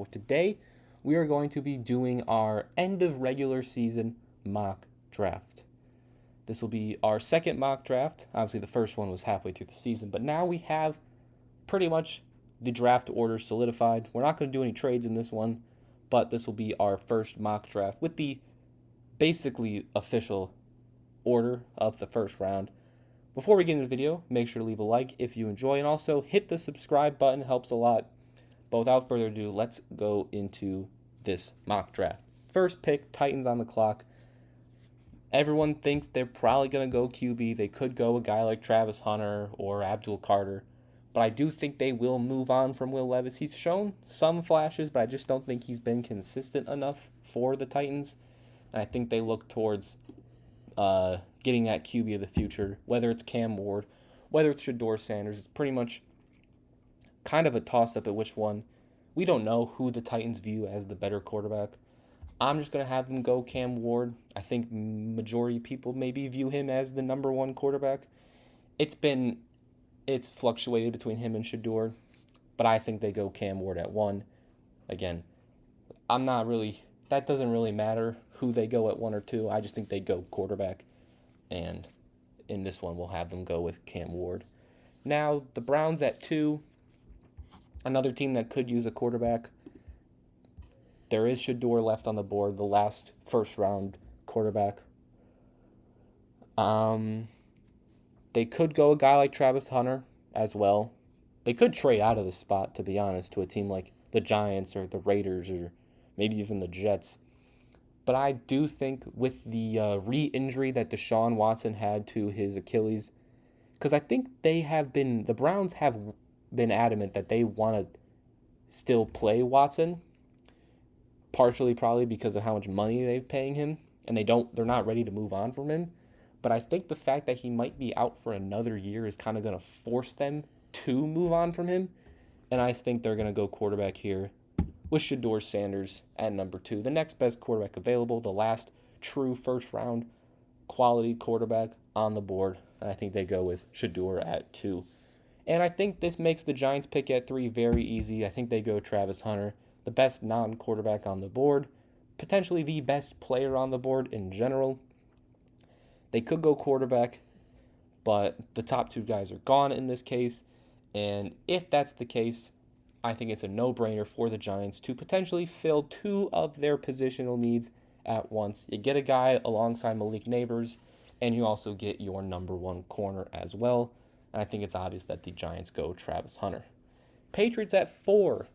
Today, we are going to be doing our end of regular season mock draft. This will be our second mock draft. Obviously, the first one was halfway through the season, but now we have pretty much the draft order solidified. We're not going to do any trades in this one, but this will be our first mock draft with the basically official order of the first round. Before we get into the video, make sure to leave a like if you enjoy, and also hit the subscribe button, helps a lot. But without further ado, let's go into this mock draft. First pick, Titans on the clock. Everyone thinks they're probably going to go QB. They could go a guy like Travis Hunter or Abdul Carter. But I do think they will move on from Will Levis. He's shown some flashes, but I just don't think he's been consistent enough for the Titans. And I think they look towards getting that QB of the future, whether it's Cam Ward, whether it's Shedeur Sanders. It's pretty much kind of a toss-up at which one. We don't know who the Titans view as the better quarterback. I'm just going to have them go Cam Ward. I think majority of people maybe view him as the number one quarterback. It's fluctuated between him and Shedeur, but I think they go Cam Ward at 1. Again, that doesn't really matter who they go at 1 or 2. I just think they go quarterback, and in this one we'll have them go with Cam Ward. Now, the Browns at 2, another team that could use a quarterback. There is Shedeur left on the board, the last first-round quarterback. They could go a guy like Travis Hunter as well. They could trade out of the spot, to be honest, to a team like the Giants or the Raiders or maybe even the Jets. But I do think with the re-injury that Deshaun Watson had to his Achilles, because I think the Browns have been adamant that they want to still play Watson, partially probably because of how much money they've paying him, and they're not ready to move on from him. But I think the fact that he might be out for another year is kind of going to force them to move on from him, and I think they're going to go quarterback here with Shedeur Sanders at number 2. The next best quarterback available, the last true first-round quality quarterback on the board, and I think they go with Shedeur at 2. And I think this makes the Giants pick at 3 very easy. I think they go Travis Hunter, the best non-quarterback on the board, potentially the best player on the board in general. They could go quarterback, but the top 2 guys are gone in this case. And if that's the case, I think it's a no-brainer for the Giants to potentially fill 2 of their positional needs at once. You get a guy alongside Malik Neighbors, and you also get your number 1 corner as well. And I think it's obvious that the Giants go Travis Hunter. Patriots at 4.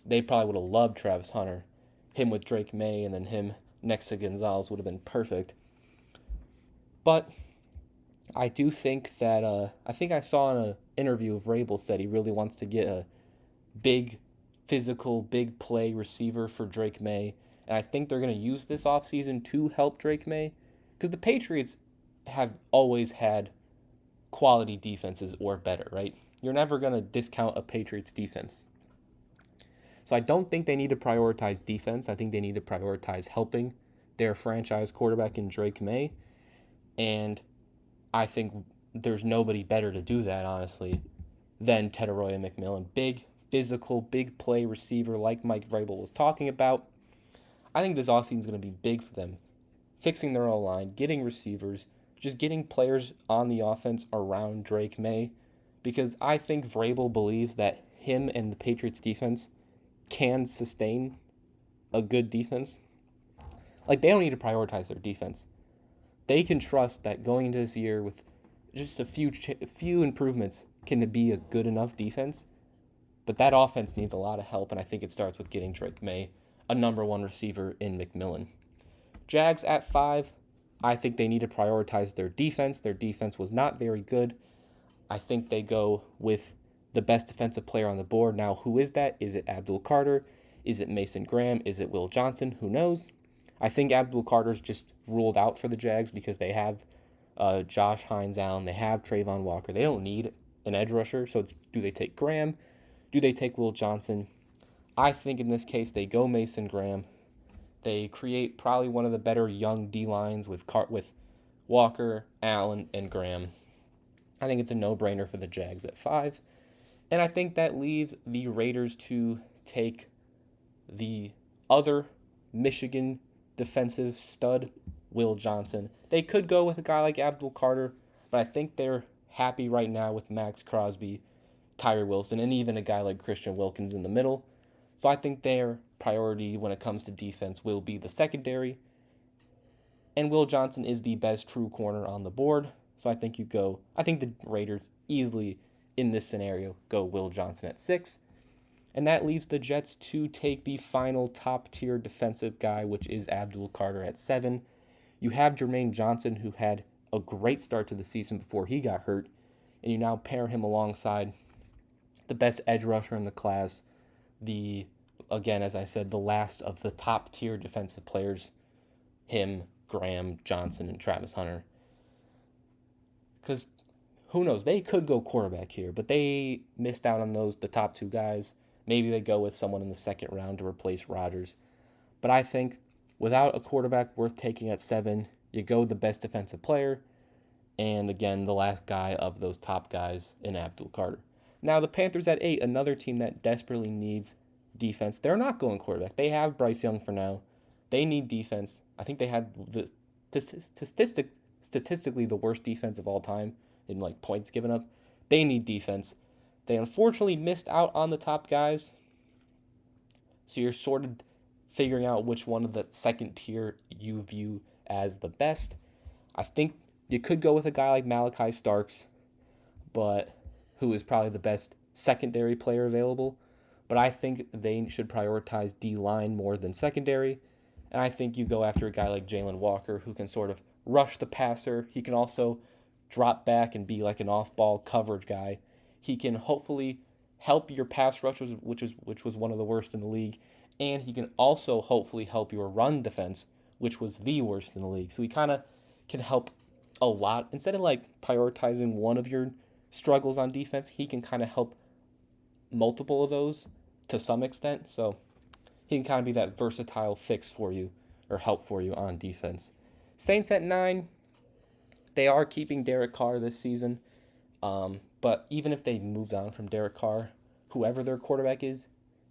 They probably would have loved Travis Hunter. Him with Drake May and then him next to Gonzalez would have been perfect. But I do think that I think I saw in an interview of Vrabel said he really wants to get a big physical, big play receiver for Drake May. And I think they're going to use this offseason to help Drake May, because the Patriots have always had quality defenses or better, right? You're never going to discount a Patriots defense. So I don't think they need to prioritize defense. I think they need to prioritize helping their franchise quarterback in Drake May. And I think there's nobody better to do that, honestly, than Tedoroya McMillan. Big, physical, big play receiver like Mike Vrabel was talking about. I think this offseason is going to be big for them. Fixing their O-line, getting receivers, just getting players on the offense around Drake May, because I think Vrabel believes that him and the Patriots defense can sustain a good defense. Like, they don't need to prioritize their defense. They can trust that going into this year with just a few improvements can be a good enough defense. But that offense needs a lot of help, and I think it starts with getting Drake May, a number 1 receiver in McMillan. Jags at 5. I think they need to prioritize their defense. Their defense was not very good. I think they go with the best defensive player on the board. Now, who is that? Is it Abdul Carter? Is it Mason Graham? Is it Will Johnson? Who knows? I think Abdul Carter's just ruled out for the Jags because they have Josh Hines Allen. They have Trayvon Walker. They don't need an edge rusher. So do they take Graham? Do they take Will Johnson? I think in this case they go Mason Graham. They create probably one of the better young D-lines with Walker, Allen, and Graham. I think it's a no-brainer for the Jags at 5. And I think that leaves the Raiders to take the other Michigan defensive stud, Will Johnson. They could go with a guy like Abdul Carter, but I think they're happy right now with Max Crosby, Tyree Wilson, and even a guy like Christian Wilkins in the middle. So I think their priority when it comes to defense will be the secondary. And Will Johnson is the best true corner on the board. So I think the Raiders easily in this scenario go Will Johnson at 6. And that leaves the Jets to take the final top tier defensive guy, which is Abdul Carter at 7. You have Jermaine Johnson, who had a great start to the season before he got hurt. And you now pair him alongside the best edge rusher in the class, again, as I said, the last of the top tier defensive players, him, Graham, Johnson, and Travis Hunter. Because who knows, they could go quarterback here, but they missed out on the top two guys. Maybe they go with someone in the second round to replace Rodgers. But I think without a quarterback worth taking at 7, you go the best defensive player, and again, the last guy of those top guys in Abdul Carter. Now, the Panthers at 8, another team that desperately needs defense. They're not going quarterback. They have Bryce Young for now. They need defense. I think they had statistically the worst defense of all time in points given up. They need defense. They unfortunately missed out on the top guys. So you're sort of figuring out which one of the second tier you view as the best. I think you could go with a guy like Malachi Starks, but who is probably the best secondary player available. But I think they should prioritize D-line more than secondary. And I think you go after a guy like Jalen Walker, who can sort of rush the passer. He can also drop back and be like an off-ball coverage guy. He can hopefully help your pass rushers, which was one of the worst in the league. And he can also hopefully help your run defense, which was the worst in the league. So he kind of can help a lot. Instead of prioritizing one of your struggles on defense, he can kind of help multiple of those to some extent. So he can kind of be that versatile fix for you or help for you on defense. Saints at 9, they are keeping Derek Carr this season. But even if they moved on from Derek Carr, whoever their quarterback is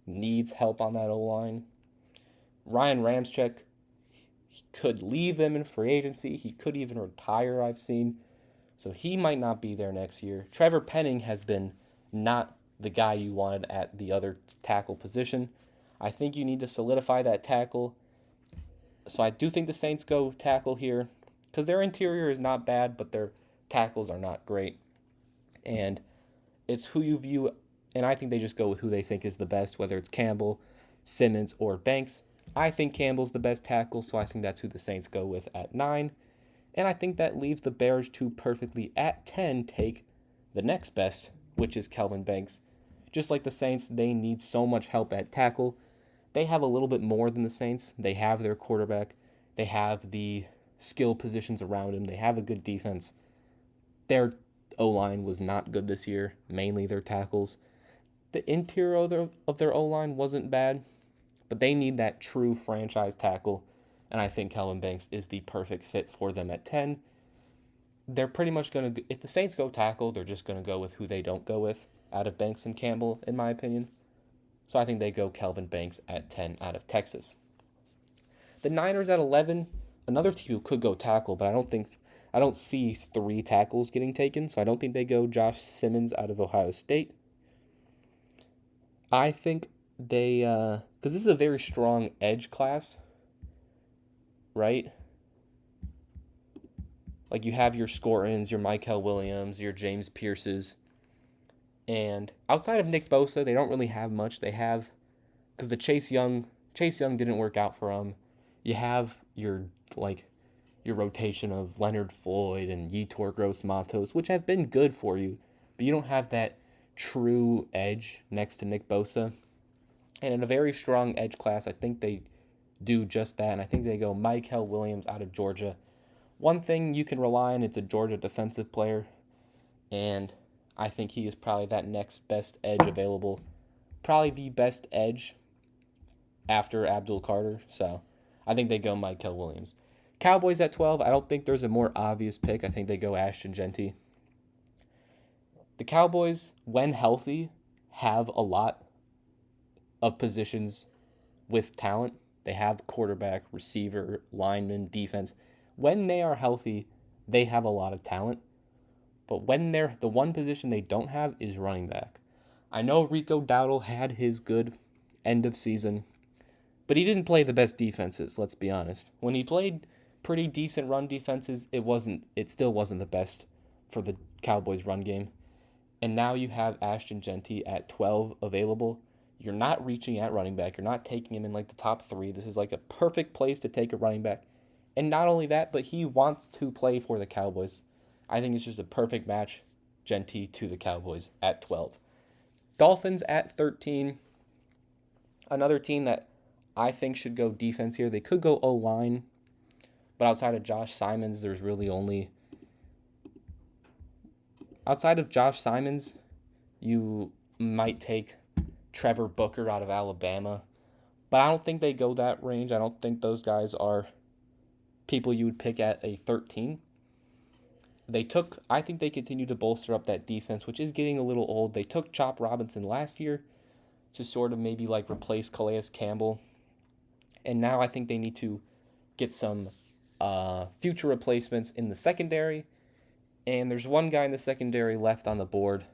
needs help on that O-line. Ryan Ramczyk, he could leave them in free agency. He could even retire, I've seen. So he might not be there next year. Trevor Penning has been not the guy you wanted at the other tackle position. I think you need to solidify that tackle. So I do think the Saints go tackle here because their interior is not bad, but their tackles are not great. And it's who you view, and I think they just go with who they think is the best, whether it's Campbell, Simmons, or Banks. I think Campbell's the best tackle, so I think that's who the Saints go with at 9. And I think that leaves the Bears to perfectly at 10 take the next best, which is Kelvin Banks. Just like the Saints, they need so much help at tackle. They have a little bit more than the Saints. They have their quarterback. They have the skill positions around him. They have a good defense. Their O-line was not good this year, mainly their tackles. The interior of their O-line wasn't bad, but they need that true franchise tackle, and I think Kelvin Banks is the perfect fit for them at 10. They're pretty much going to, if the Saints go tackle, they're just going to go with who they don't go with out of Banks and Campbell, in my opinion. So I think they go Kelvin Banks at 10 out of Texas. The Niners at 11, another team who could go tackle, but I don't see 3 tackles getting taken, so I don't think they go Josh Simmons out of Ohio State. I think they, because this is a very strong edge class, right? You have your Scortons, your Mykel Williams, your James Pierces, and outside of Nick Bosa, they don't really have much. They have, because the Chase Young didn't work out for them. You have your rotation of Leonard Floyd and Yetur Gross-Matos, which have been good for you, but you don't have that true edge next to Nick Bosa. And in a very strong edge class, I think they do just that, and I think they go Mykel Williams out of Georgia. One thing you can rely on, it's a Georgia defensive player, and I think he is probably that next best edge available. Probably the best edge after Abdul Carter, so I think they go Mykel Williams. Cowboys at 12, I don't think there's a more obvious pick. I think they go Ashton Genty. The Cowboys, when healthy, have a lot of positions with talent. They have quarterback, receiver, lineman, defense. When they are healthy, they have a lot of talent. But when they're the one position they don't have is running back. I know Rico Dowdle had his good end of season, but he didn't play the best defenses, let's be honest. When he played pretty decent run defenses, it still wasn't the best for the Cowboys run game. And now you have Ashton Genty at 12 available. You're not reaching at running back. You're not taking him in like the top 3. This is like a perfect place to take a running back. And not only that, but he wants to play for the Cowboys. I think it's just a perfect match, Genty to the Cowboys at 12. Dolphins at 13. Another team that I think should go defense here. They could go O-line, but outside of Josh Simons, there's really only... Outside of Josh Simons, you might take Trevor Booker out of Alabama, but I don't think they go that range. I don't think those guys are people you would pick at a 13. I think they continue to bolster up that defense, which is getting a little old. They took Chop Robinson last year to sort of maybe like replace Calais Campbell. And now I think they need to get some future replacements in the secondary. And there's one guy in the secondary left on the board,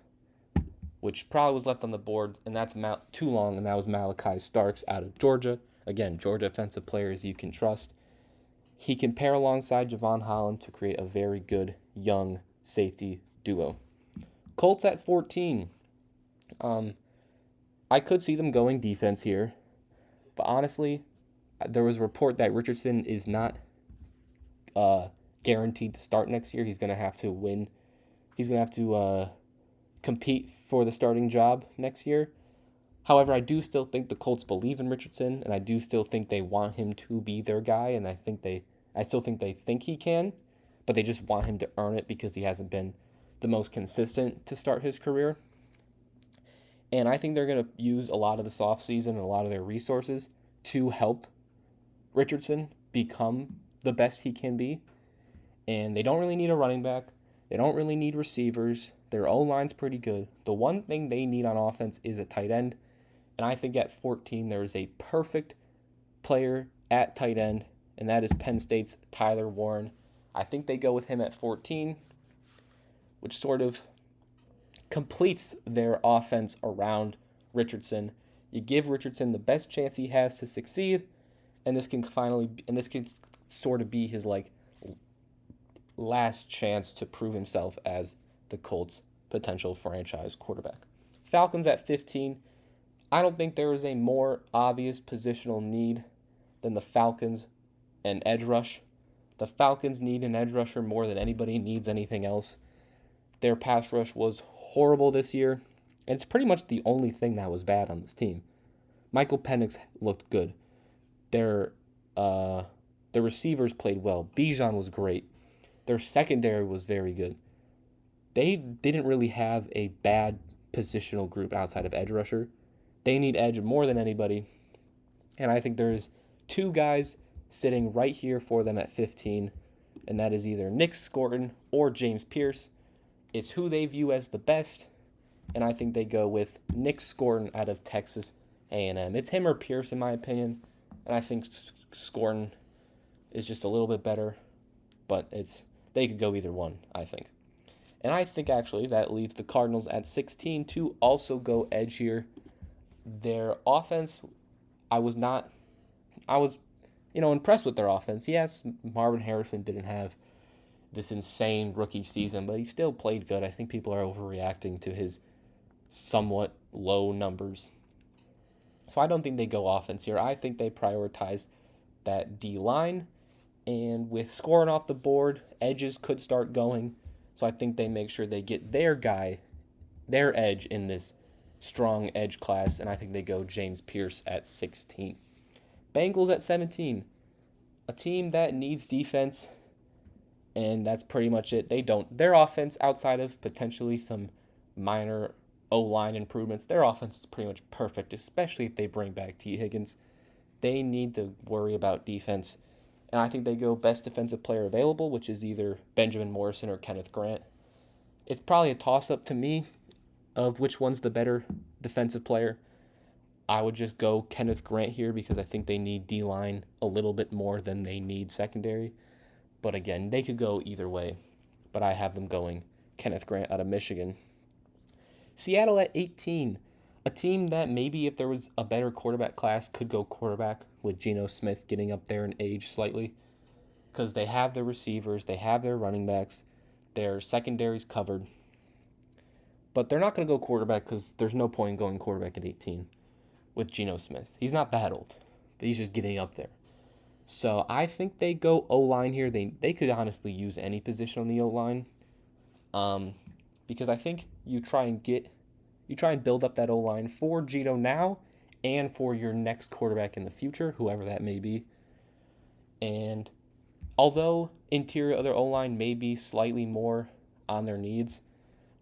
which probably was left on the board, and that's too long, and that was Malachi Starks out of Georgia. Again, Georgia defensive players you can trust. He can pair alongside Javon Holland to create a very good young safety duo. Colts at 14. I could see them going defense here, but honestly, there was a report that Richardson is not guaranteed to start next year. He's going to have to win. He's going to have to compete for the starting job next year. However, I do still think the Colts believe in Richardson, and I do still think they want him to be their guy, and I still think they think he can, but they just want him to earn it because he hasn't been the most consistent to start his career. And I think they're going to use a lot of this offseason and a lot of their resources to help Richardson become the best he can be. And they don't really need a running back. They don't really need receivers. Their O-line's pretty good. The one thing they need on offense is a tight end. And I think at 14, there is a perfect player at tight end, and that is Penn State's Tyler Warren. I think they go with him at 14, which sort of completes their offense around Richardson. You give Richardson the best chance he has to succeed, and this can sort of be his like last chance to prove himself as the Colts' potential franchise quarterback. Falcons at 15. I don't think there is a more obvious positional need than the Falcons and edge rush. The Falcons need an edge rusher more than anybody needs anything else. Their pass rush was horrible this year, and it's pretty much the only thing that was bad on this team. Michael Penix looked good. Their receivers played well. Bijan was great. Their secondary was very good. They didn't really have a bad positional group outside of edge rusher. They need edge more than anybody. And I think there's two guys sitting right here for them at 15, and that is either Nick Scorton or James Pierce. It's who they view as the best, and I think they go with Nick Scorton out of Texas A&M. It's him or Pierce in my opinion, and I think Scorton is just a little bit better, but they could go either one, I think. And I think actually that leaves the Cardinals at 16 to also go edge here. Their offense, I was impressed with their offense. Yes, Marvin Harrison didn't have this insane rookie season, but he still played good. I think people are overreacting to his somewhat low numbers. So I don't think they go offense here. I think they prioritize that D-line, and with scoring off the board, edges could start going. So I think they make sure they get their guy, their edge in this strong edge class, and I think they go James Pierce at 16. Bengals at 17. A team that needs defense, and that's pretty much it. Their offense, outside of potentially some minor O-line improvements, their offense is pretty much perfect, especially if they bring back T. Higgins. They need to worry about defense, and I think they go best defensive player available, which is either Benjamin Morrison or Kenneth Grant. It's probably a toss-up to me of which one's the better defensive player. I would just go Kenneth Grant here because I think they need D-line a little bit more than they need secondary. But again, they could go either way. But I have them going Kenneth Grant out of Michigan. Seattle at 18. A team that maybe if there was a better quarterback class could go quarterback with Geno Smith getting up there in age slightly. Because they have their receivers, they have their running backs, their secondary's covered. But they're not going to go quarterback because there's no point in going quarterback at 18 with Geno Smith. He's not that old, but he's just getting up there. So I think they go O-line here. They could honestly use any position on the O-line. Because I think you try and build up that O-line for Geno now and for your next quarterback in the future, whoever that may be. And although interior of their O-line may be slightly more on their needs,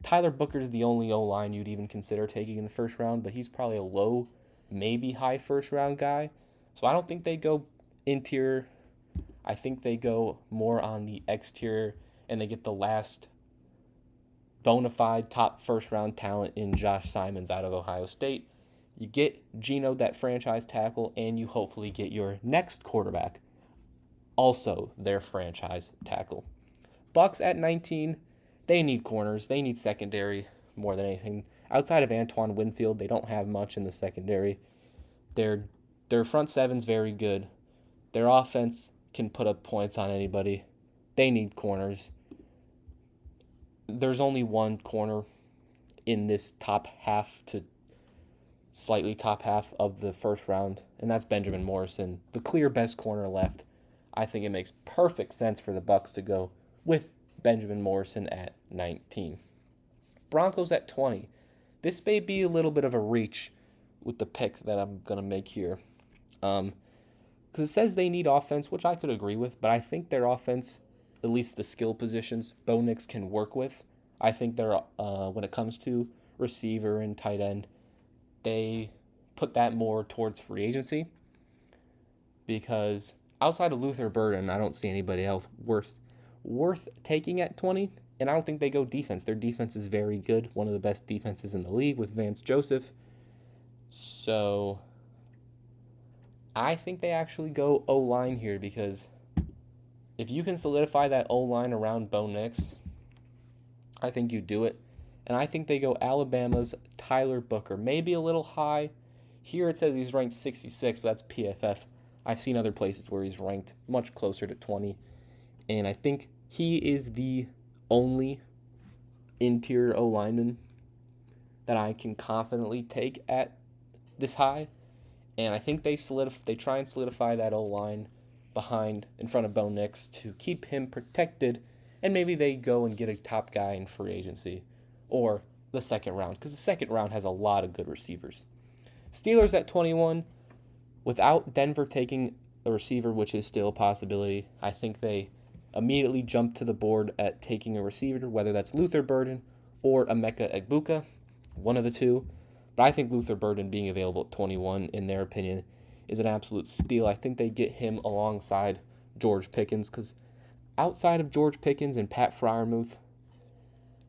Tyler Booker's the only O-line you'd even consider taking in the first round, but he's probably a low, maybe high first round guy. So I don't think they go interior. I think they go more on the exterior, and they get the last bona fide top first round talent in Josh Simons out of Ohio State. You get Geno, that franchise tackle, and you hopefully get your next quarterback, also their franchise tackle. Bucks at 19, they need corners. They need secondary more than anything. Outside of Antoine Winfield, they don't have much in the secondary. Their front seven's very good. Their offense can put up points on anybody. They need corners. There's only one corner in this top half to slightly top half of the first round, and that's Benjamin Morrison, the clear best corner left. I think it makes perfect sense for the Bucks to go with Benjamin Morrison at 19. Broncos at 20. This may be a little bit of a reach with the pick that I'm going to make here. Because it says they need offense, which I could agree with, but I think their offense, at least the skill positions, Bo Nix can work with. I think they're, when it comes to receiver and tight end, they put that more towards free agency. Because outside of Luther Burden, I don't see anybody else worth taking at 20, and I don't think they go defense. Their defense is very good, one of the best defenses in the league with Vance Joseph. So I think they actually go O-line here because if you can solidify that O-line around Bo Nix, I think you do it. And I think they go Alabama's Tyler Booker. Maybe a little high. Here it says he's ranked 66, but that's PFF. I've seen other places where he's ranked much closer to 20. And I think he is the only interior O-lineman that I can confidently take at this high. And I think they try and solidify that O-line in front of Bo Nix to keep him protected. And maybe they go and get a top guy in free agency or the second round, because the second round has a lot of good receivers. Steelers at 21. Without Denver taking a receiver, which is still a possibility, I think they immediately jump to the board at taking a receiver, whether that's Luther Burden or Emeka Egbuka, one of the two. But I think Luther Burden being available at 21, in their opinion, is an absolute steal. I think they get him alongside George Pickens, because outside of George Pickens and Pat Freiermuth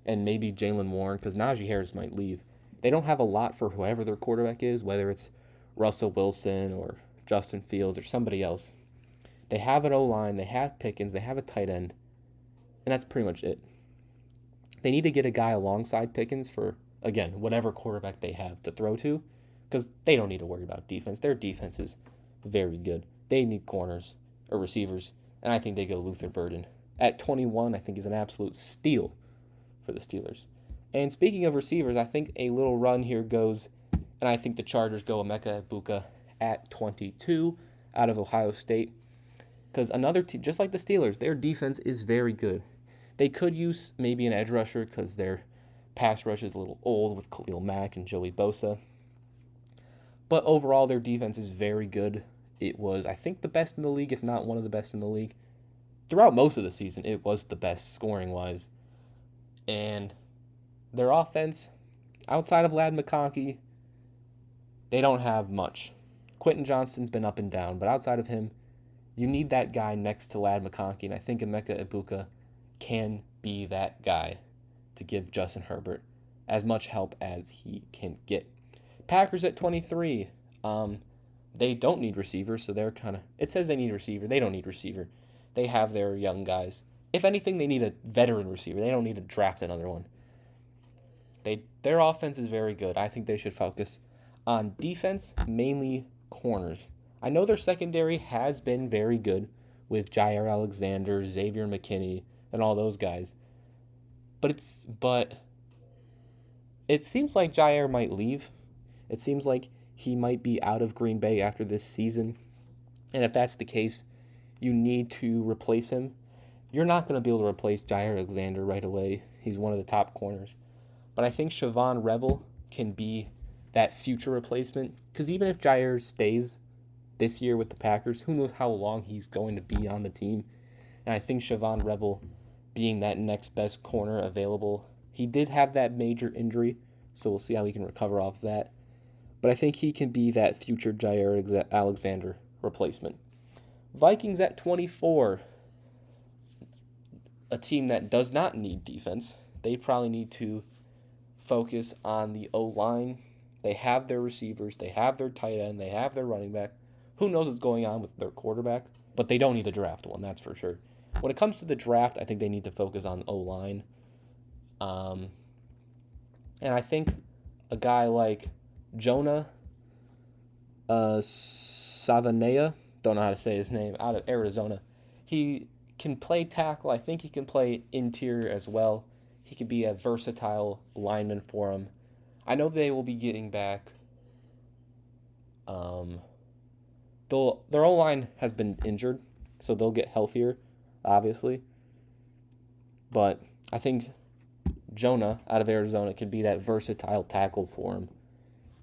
and maybe Jalen Warren, because Najee Harris might leave, they don't have a lot for whoever their quarterback is, whether it's Russell Wilson or Justin Fields or somebody else. They have an O-line, they have Pickens, they have a tight end, and that's pretty much it. They need to get a guy alongside Pickens for, again, whatever quarterback they have to throw to, because they don't need to worry about defense. Their defense is very good. They need corners or receivers, and I think they go Luther Burden. At 21, I think is an absolute steal for the Steelers. And speaking of receivers, I think a little run here goes, and I think the Chargers go Emeka Egbuka at 22 out of Ohio State. Because another team, just like the Steelers, their defense is very good. They could use maybe an edge rusher because their pass rush is a little old with Khalil Mack and Joey Bosa. But overall, their defense is very good. It was, I think, the best in the league, if not one of the best in the league. Throughout most of the season, it was the best scoring-wise. And their offense, outside of Ladd McConkey, they don't have much. Quentin Johnston's been up and down, but outside of him, you need that guy next to Ladd McConkey, and I think Emeka Egbuka can be that guy to give Justin Herbert as much help as he can get. Packers at 23. Um, they don't need receiver, so they're kind of. It says they need receiver. They don't need receiver. They have their young guys. If anything, they need a veteran receiver. They don't need to draft another one. Their offense is very good. I think they should focus on defense, mainly corners. I know their secondary has been very good with Jair Alexander, Xavier McKinney, and all those guys. But it seems like Jair might leave. It seems like he might be out of Green Bay after this season. And if that's the case, you need to replace him. You're not going to be able to replace Jair Alexander right away. He's one of the top corners. But I think Siobhan Revel can be that future replacement. Because even if Jair stays this year with the Packers, who knows how long he's going to be on the team. And I think Siobhan Revel being that next best corner available. He did have that major injury, so we'll see how he can recover off that. But I think he can be that future Jair Alexander replacement. Vikings at 24. A team that does not need defense. They probably need to focus on the O-line. They have their receivers. They have their tight end. They have their running back. Who knows what's going on with their quarterback? But they don't need to draft one, that's for sure. When it comes to the draft, I think they need to focus on O-line. And I think a guy like Jonah Savanea, don't know how to say his name, out of Arizona, he can play tackle. I think he can play interior as well. He could be a versatile lineman for him. I know they will be getting back. Their O-line has been injured, so they'll get healthier, obviously. But I think Jonah out of Arizona can be that versatile tackle for him.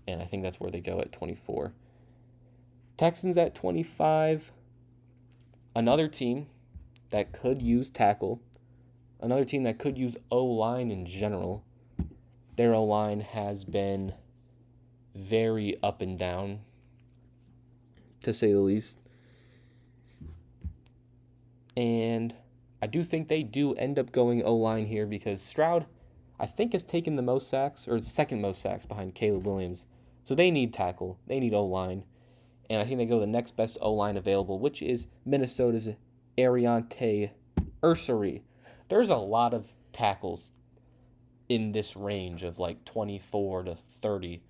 And I think that's where they go at 24. Texans at 25. Another team that could use tackle. Another team that could use O-line in general. Their O-line has been very up and down, to say the least. And I do think they do end up going O-line here because Stroud, I think, has taken the most sacks, or second most sacks behind Caleb Williams. So they need tackle. They need O-line. And I think they go the next best O-line available, which is Minnesota's Ariante Ursery. There's a lot of tackles in this range of like 24 to 30.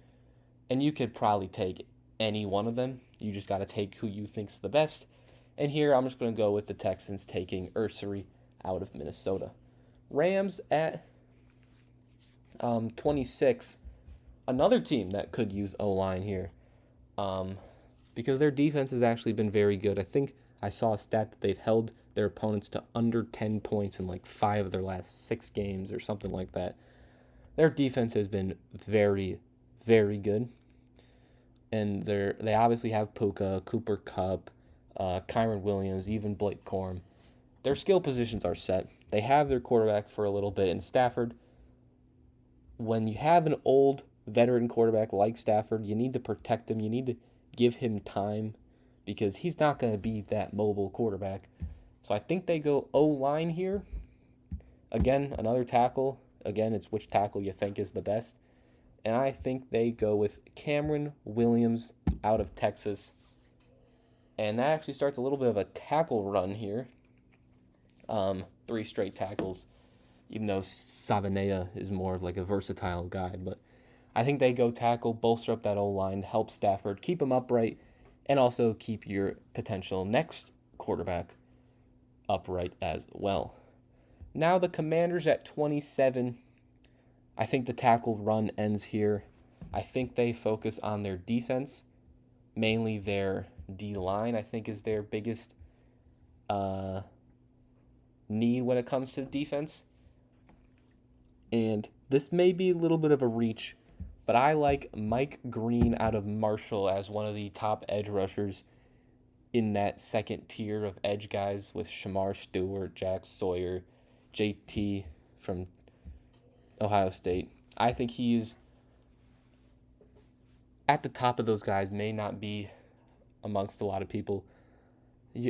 And you could probably take any one of them. You just got to take who you think's the best. And here I'm just going to go with the Texans taking Ursery out of Minnesota. Rams at 26. Another team that could use O-line here. Because their defense has actually been very good. I think I saw a stat that they've held their opponents to under 10 points in like 5 of their last 6 games or something like that. Their defense has been very, very good. And they obviously have Puka, Cooper Kupp, Kyron Williams, even Blake Corum. Their skill positions are set. They have their quarterback for a little bit. And Stafford, when you have an old veteran quarterback like Stafford, you need to protect him. You need to give him time because he's not going to be that mobile quarterback. So I think they go O-line here. Again, another tackle. Again, it's which tackle you think is the best. And I think they go with Cameron Williams out of Texas. And that actually starts a little bit of a tackle run here. 3 straight tackles, even though Savanea is more of like a versatile guy. But I think they go tackle, bolster up that O-line, help Stafford, keep him upright, and also keep your potential next quarterback upright as well. Now the Commanders at 27. I think the tackle run ends here. I think they focus on their defense, mainly their D-line, I think is their biggest need when it comes to defense. And this may be a little bit of a reach, but I like Mike Green out of Marshall as one of the top edge rushers in that second tier of edge guys with Shamar Stewart, Jack Sawyer, JT from Ohio State. I think he is at the top of those guys, may not be amongst a lot of people.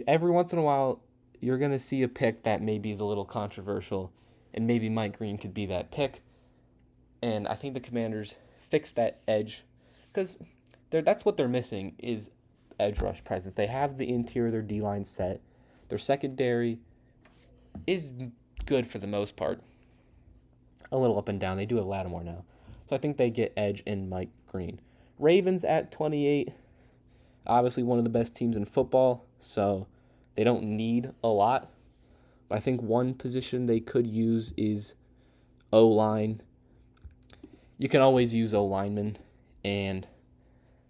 Every once in a while, you're going to see a pick that maybe is a little controversial, and maybe Mike Green could be that pick. And I think the Commanders fix that edge because that's what they're missing is edge rush presence. They have the interior, their D line set. Their secondary is good for the most part. A little up and down. They do have Lattimore now. So I think they get edge in Mike Green. Ravens at 28. Obviously one of the best teams in football, so they don't need a lot. But I think one position they could use is O-line. You can always use O-linemen, and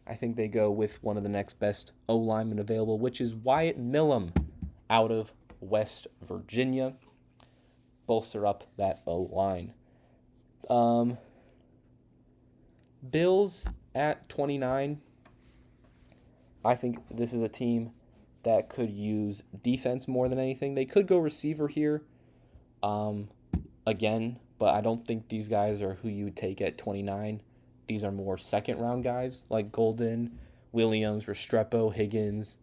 I think they go with one of the next best O-linemen available, which is Wyatt Millam out of West Virginia. Bolster up that O-line. Bills at 29. I think this is a team that could use defense more than anything. They could go receiver here again, but I don't think these guys are who you would take at 29. These are more second-round guys like Golden, Williams, Restrepo, Higgins,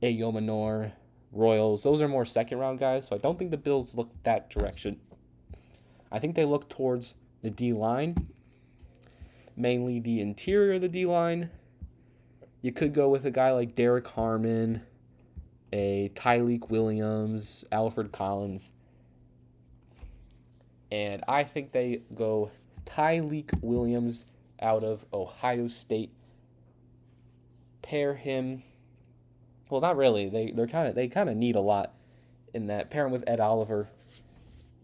Ayomanor, Royals. Those are more second-round guys, so I don't think the Bills look that direction. I think they look towards the D-line, mainly the interior of the D-line. You could go with a guy like Derek Harmon, a Tyleek Williams, Alfred Collins. And I think they go Tyleek Williams out of Ohio State. Pair him. Well, not really. They kind of need a lot in that. Pair him with Ed Oliver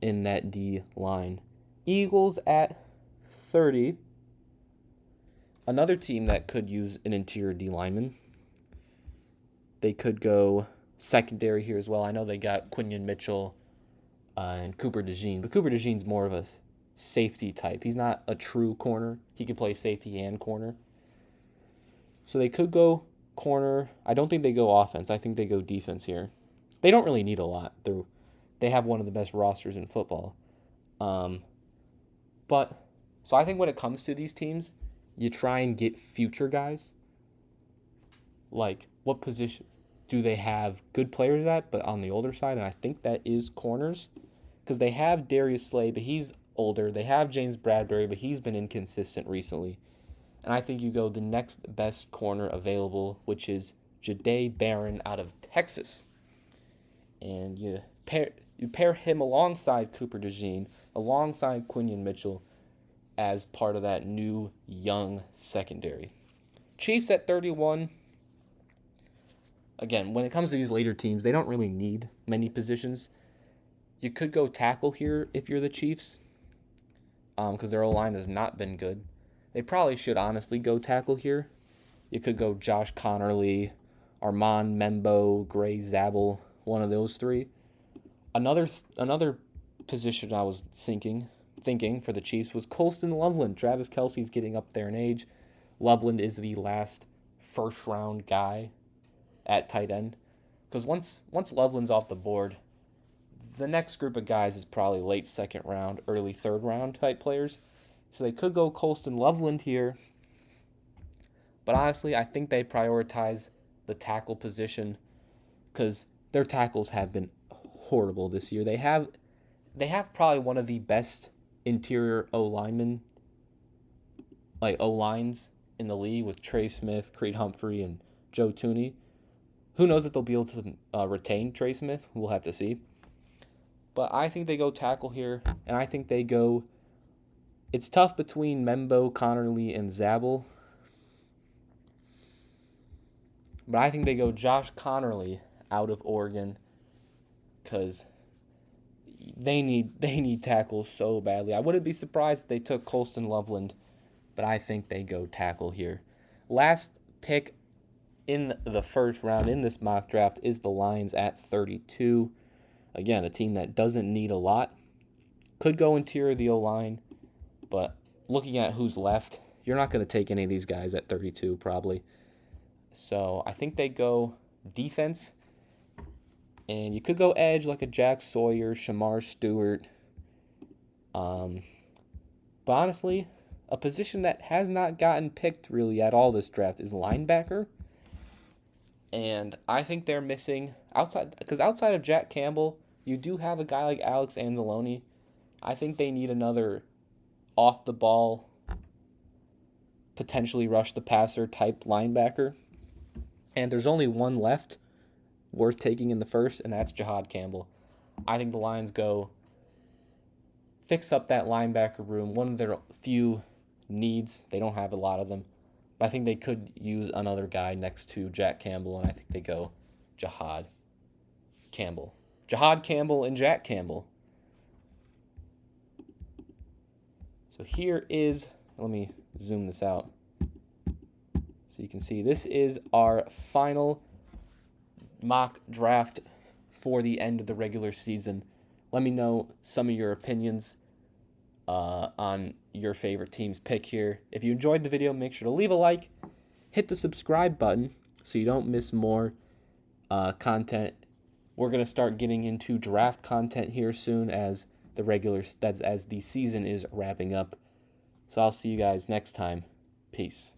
in that D line. Eagles at 30. Another team that could use an interior D lineman. They could go secondary here as well. I know they got Quinion Mitchell and Cooper DeJean, but Cooper DeJean's more of a safety type. He's not a true corner. He can play safety and corner. So they could go corner. I don't think they go offense. I think they go defense here. They don't really need a lot. They have one of the best rosters in football. But so I think when it comes to these teams, you try and get future guys. Like, what position do they have good players at, but on the older side? And I think that is corners. Because they have Darius Slay, but he's older. They have James Bradbury, but he's been inconsistent recently. And I think you go the next best corner available, which is Jahdae Barron out of Texas. And you pair him alongside Cooper DeJean, alongside Quinion Mitchell, as part of that new young secondary. Chiefs at 31. Again, when it comes to these later teams, they don't really need many positions. You could go tackle here if you're the Chiefs, because their O-line has not been good. They probably should honestly go tackle here. You could go Josh Connerly, Armand Membo, Gray Zabel, one of those three. Another position I was thinking for the Chiefs was Colston Loveland. Travis Kelce's getting up there in age. Loveland is the last first-round guy at tight end. Because once Loveland's off the board, the next group of guys is probably late second round, early third round type players. So they could go Colston Loveland here. But honestly, I think they prioritize the tackle position because their tackles have been horrible this year. They have probably one of the best interior O-linemen, like O-lines in the league with Trey Smith, Creed Humphrey, and Joe Tooney. Who knows if they'll be able to retain Trey Smith? We'll have to see. But I think they go tackle here, and I think they go... It's tough between Membo, Connerly, and Zabel. But I think they go Josh Connerly out of Oregon because they need tackles so badly. I wouldn't be surprised if they took Colston Loveland, but I think they go tackle here. Last pick in the first round in this mock draft is the Lions at 32. Again, a team that doesn't need a lot. Could go interior of the O-line, but looking at who's left, you're not going to take any of these guys at 32 probably. So I think they go defense, and you could go edge like a Jack Sawyer, Shamar Stewart. But honestly, a position that has not gotten picked really at all this draft is linebacker. And I think they're missing outside of Jack Campbell, you do have a guy like Alex Anzalone. I think they need another off the ball potentially rush the passer type linebacker. And there's only one left worth taking in the first, and that's Jihad Campbell. I think the Lions go fix up that linebacker room. One of their few needs. They don't have a lot of them. But I think they could use another guy next to Jack Campbell, and I think they go Jihad Campbell. Jihad Campbell and Jack Campbell. So here is, let me zoom this out so you can see, this is our final mock draft for the end of the regular season. Let me know some of your opinions on your favorite team's pick here. If you enjoyed the video, make sure to leave a like, hit the subscribe button so you don't miss more content. We're going to start getting into draft content here soon as the season is wrapping up. So I'll see you guys next time. Peace.